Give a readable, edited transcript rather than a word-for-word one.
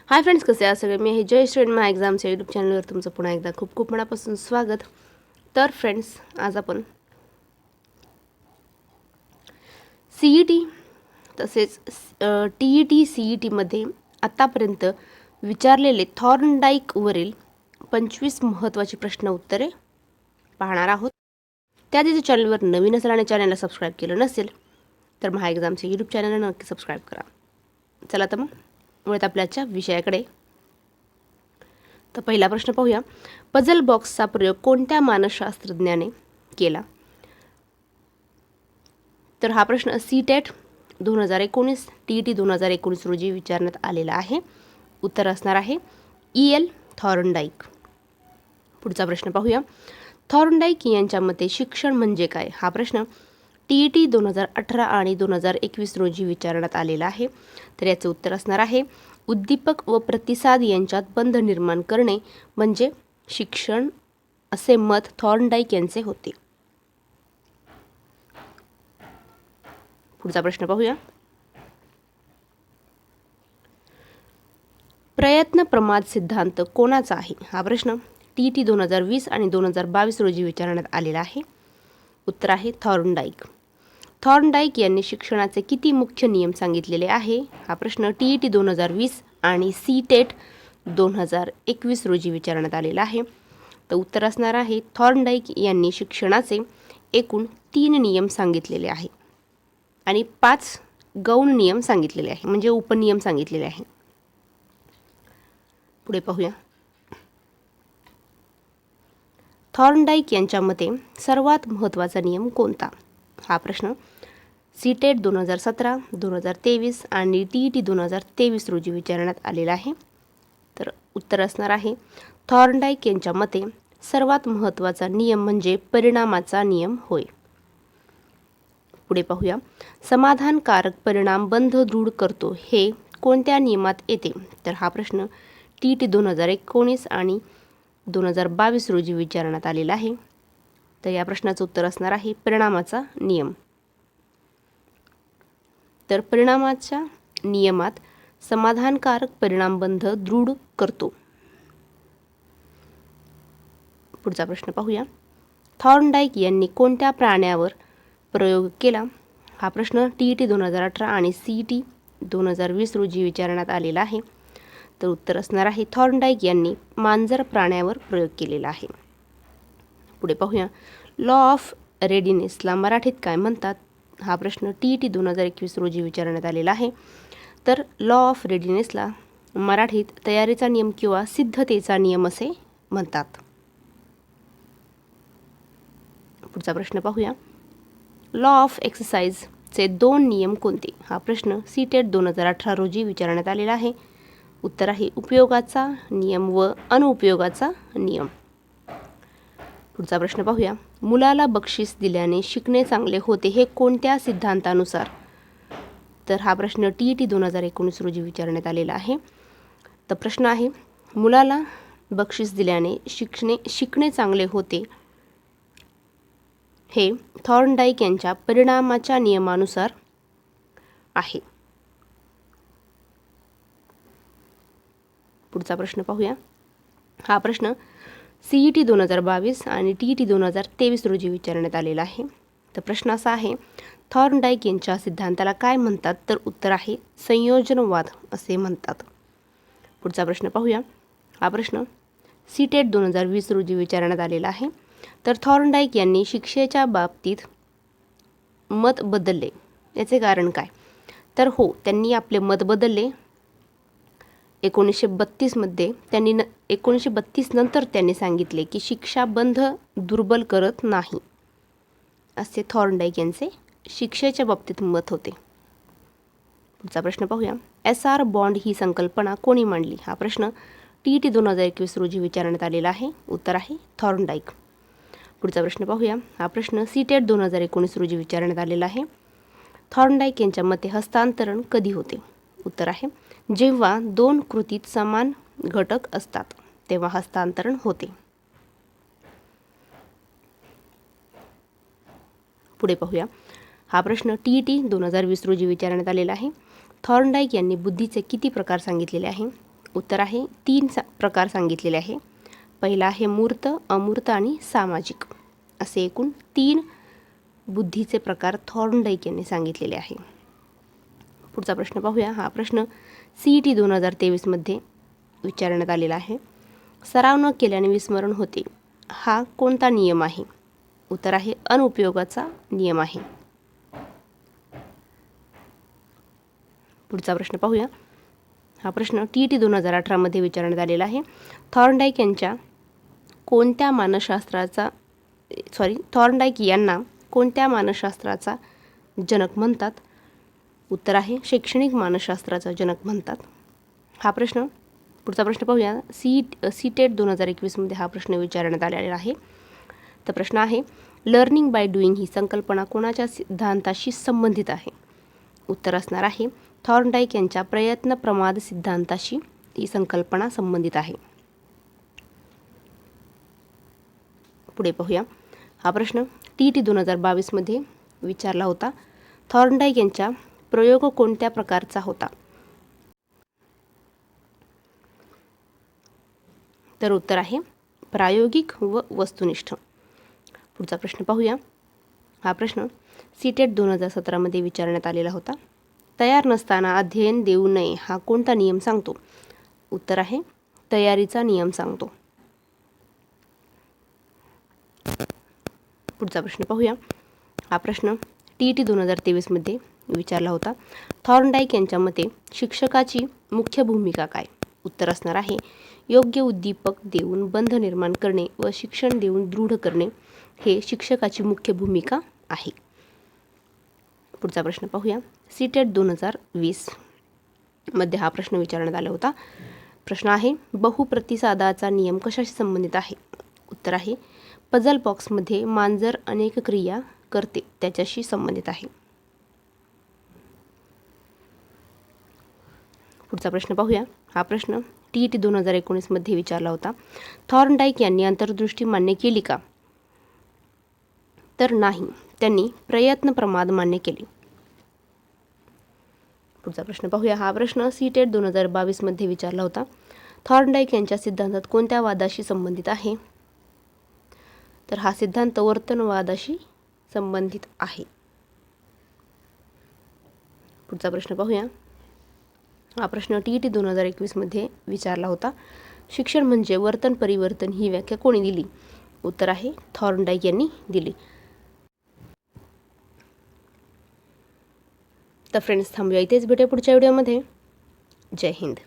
Hi friends, कसे आहात सगळे? मी हे जय स्टुडंट माय एक्झामच्या यूट्यूब चॅनलवर तुमचं पुन्हा एकदा खूप खूप मनापासून स्वागत. तर फ्रेंड्स, आज आपण CET तसेच TET CETमध्ये आतापर्यंत विचारलेले थॉर्नडाईकवरील 25 महत्त्वाची प्रश्न उत्तरे पाहणार आहोत. त्याआधी चॅनलवर नवीन असेल आणि चॅनलला सबस्क्राईब केलं नसेल तर महा एक्झामच्या यूट्यूब चॅनलला नक्की सबस्क्राईब करा. चला तर मग वळत आपल्याच्या विषयाकडे. तर पहिला प्रश्न पाहूया. पझल बॉक्सचा प्रयोग कोणत्या मानसशास्त्रज्ञाने केला? तर हा प्रश्न CTET 2019 TET 2019 रोजी विचारण्यात आलेला आहे. उत्तर असणार आहे EL थॉर्नडाईक. पुढचा प्रश्न पाहूया. थॉर्नडाईक यांच्या मते शिक्षण म्हणजे काय? हा प्रश्न TET 2018 आणि 2021 रोजी विचारण्यात आलेला आहे. तर याचे उत्तर असणार आहे उद्दीपक व प्रतिसाद यांच्यात बंध निर्माण करणे म्हणजे शिक्षण, असे मत थॉर्नडाईक यांचे होते. पुढचा प्रश्न पाहूया. प्रयत्न प्रमाद सिद्धांत कोणाचा आहे? हा प्रश्न TET 2020 आणि 2022 रोजी विचारण्यात आलेला आहे. उत्तर आहे थॉर्नडाईक. थॉर्नडाईक यांनी शिक्षणाचे किती मुख्य नियम सांगितलेले आहे? हा प्रश्न TET 2020 आणि CTET 2021 रोजी विचारण्यात आलेला आहे. तर उत्तर असणार आहे थॉर्नडाईक यांनी शिक्षणाचे एकूण 3 नियम सांगितलेले आहे आणि 5 गौण नियम सांगितलेले आहे, म्हणजे उपनियम सांगितलेले आहे. पुढे पाहूया. थॉर्नडाईक यांच्या मते सर्वात महत्त्वाचा नियम कोणता? हा प्रश्न CTET 2017, 2023 आणि TET 2023 रोजी विचारण्यात आलेला आहे. तर उत्तर असणार आहे थॉर्नडाईक यांच्या मते सर्वात महत्त्वाचा नियम म्हणजे परिणामाचा नियम होय. पुढे पाहूया. समाधानकारक परिणाम बंध दृढ करतो हे कोणत्या नियमात येते? तर हा प्रश्न TET 2019 आणि 2022 रोजी विचारण्यात आलेला आहे. तर या प्रश्नाचं उत्तर असणार आहे परिणामाचा नियम. तर परिणामाच्या नियमात समाधानकारक परिणामबंध दृढ करतो. पुढचा प्रश्न पाहूया. थॉर्नडाईक यांनी कोणत्या प्राण्यावर प्रयोग केला? हा प्रश्न TET 2018 आणि CET 2020 रोजी विचारण्यात आलेला आहे. तर उत्तर असणार आहे थॉर्नडाईक यांनी मांजर प्राण्यावर प्रयोग केलेला आहे. पुढे पाहूया. लॉ ऑफ रेडिनेसला मराठीत काय म्हणतात? हा प्रश्न TET 2021 रोजी विचारण्यात आलेला आहे. तर लॉ ऑफ रेडिनेसला मराठीत तयारीचा नियम किंवा सिद्धतेचा नियम असे म्हणतात. पुढचा प्रश्न पाहूया. लॉ ऑफ एक्सरसाइजचे 2 नियम कोणते? हा प्रश्न CTET 2018 रोजी विचारण्यात आलेला आहे. उत्तर आहे उपयोगाचा नियम व अनुपयोगाचा नियम. पुढचा प्रश्न पाहूया. मुलाला बक्षीस दिल्याने शिकणे चांगले होते हे कोणत्या सिद्धांतानुसार? तर हा प्रश्न TET 2019 रोजी विचारण्यात आलेला आहे. तर प्रश्न आहे मुलाला बक्षीस दिल्याने शिकणे चांगले होते हे थॉर्नडाईक यांच्या परिणामाच्या नियमानुसार आहे. पुढचा प्रश्न पाहूया. हा प्रश्न CET 2022 आणि TET 2023 रोजी विचारण्यात आलेला आहे. तर प्रश्न असा आहे थॉर्नडाईक यांच्या सिद्धांताला काय म्हणतात? तर उत्तर आहे संयोजनवाद असे म्हणतात. पुढचा प्रश्न पाहूया. हा प्रश्न CTET 2020 रोजी विचारण्यात आलेला आहे. तर थॉर्नडाईक यांनी शिक्षेच्या बाबतीत मत बदलले याचे कारण काय? तर हो, त्यांनी आपले मत बदलले. 1932 त्यांनी 1932 नंतर त्यांनी सांगितले की शिक्षा बंध दुर्बल करत नाही, असे थॉर्नडाईक यांचे शिक्षेच्या बाबतीत मत होते. पुढचा प्रश्न पाहूया. SR बॉन्ड ही संकल्पना कोणी मांडली? हा प्रश्न TET 2021 रोजी विचारण्यात आलेला आहे. उत्तर आहे थॉर्नडाईक. पुढचा प्रश्न पाहूया. हा प्रश्न CTET 2019 रोजी विचारण्यात आलेला आहे. थॉर्नडाईक यांच्या मते हस्तांतरण कधी होते? उत्तर आहे जेव्हा 2 कृतीत समान घटक असतात तेव्हा हस्तांतरण होते. पुढे पाहूया. हा प्रश्न TET 2020 रोजी विचारण्यात आलेला आहे. थॉर्नडाईक यांनी बुद्धीचे किती प्रकार सांगितलेले आहे? उत्तर आहे 3 प्रकार सांगितलेले आहे. पहिला आहे मूर्त, अमूर्त आणि सामाजिक, असे एकूण 3 बुद्धीचे प्रकार थॉर्नडाईक यांनी सांगितलेले आहे. पुढचा प्रश्न पाहूया. हा प्रश्न CET 2023मध्ये विचारण्यात आलेला आहे. सराव न केल्याने विस्मरण होते, हा कोणता नियम आहे? उत्तर आहे अनुपयोगाचा नियम आहे. पुढचा प्रश्न पाहूया. हा प्रश्न TET 2018मध्ये विचारण्यात आलेला आहे. थॉर्नडाईक यांना कोणत्या मानसशास्त्राचा जनक म्हणतात? उत्तर आहे शैक्षणिक मानसशास्त्राचा जनक म्हणतात. पुढचा प्रश्न पाहूया. CTET 2021मध्ये हा प्रश्न विचारण्यात आलेला आहे. तर प्रश्न आहे लर्निंग बाय डुईंग ही संकल्पना कोणाच्या सिद्धांताशी संबंधित आहे? उत्तर असणार आहे थॉर्नडाईक यांच्या प्रयत्न प्रमाद सिद्धांताशी ही संकल्पना संबंधित आहे. पुढे पाहूया. हा प्रश्न TET 2022मध्ये विचारला होता. थॉर्नडाईक यांचा प्रयोग कोणत्या प्रकारचा होता? तर उत्तर आहे प्रायोगिक व वस्तुनिष्ठ. पुढचा प्रश्न पाहूया. हा प्रश्न CTET 2017मध्ये विचारण्यात आलेला होता. तयार नसताना अध्ययन देऊ नये हा कोणता नियम सांगतो? उत्तर आहे तयारीचा नियम सांगतो. पुढचा प्रश्न पाहूया. हा प्रश्न TET 2023मध्ये विचारला होता. थॉर्नडाईक यांच्या मते शिक्षकाची मुख्य भूमिका काय? उत्तर असणार आहे योग्य उद्दीपक देऊन बंध निर्माण करणे व शिक्षण देऊन दृढ करणे हे शिक्षकाची मुख्य भूमिका आहे. पुढचा प्रश्न पाहूया. CTET 2020मध्ये हा प्रश्न विचारण्यात आला होता. प्रश्न आहे बहुप्रतिसादाचा नियम कशाशी संबंधित आहे? उत्तर आहे पझल बॉक्समध्ये मांजर अनेक क्रिया करते त्याच्याशी संबंधित आहे. पुढचा प्रश्न पाहूया. हा प्रश्न TET 2019मध्ये विचारला होता. थॉर्नडाईक यांनी अंतर्दृष्टी मान्य केली का? तर नाही, त्यांनी प्रयत्न प्रमाद मान्य केले. पुढचा प्रश्न पाहूया. हा प्रश्न CTET 2022मध्ये विचारला होता. थॉर्नडाईक यांच्या सिद्धांतात कोणत्या वादाशी संबंधित आहे? तर हा सिद्धांत वर्तनवादाशी संबंधित आहे. पुढचा प्रश्न पाहूया. हा प्रश्न TET 2021मध्ये विचारला होता. शिक्षण म्हणजे वर्तन परिवर्तन ही व्याख्या कोणी दिली? उत्तर आहे थॉर्नडाईक यांनी दिली. तर फ्रेंड्स थांबूया इथेच, भेटूया पुढच्या व्हिडिओमध्ये. जय हिंद.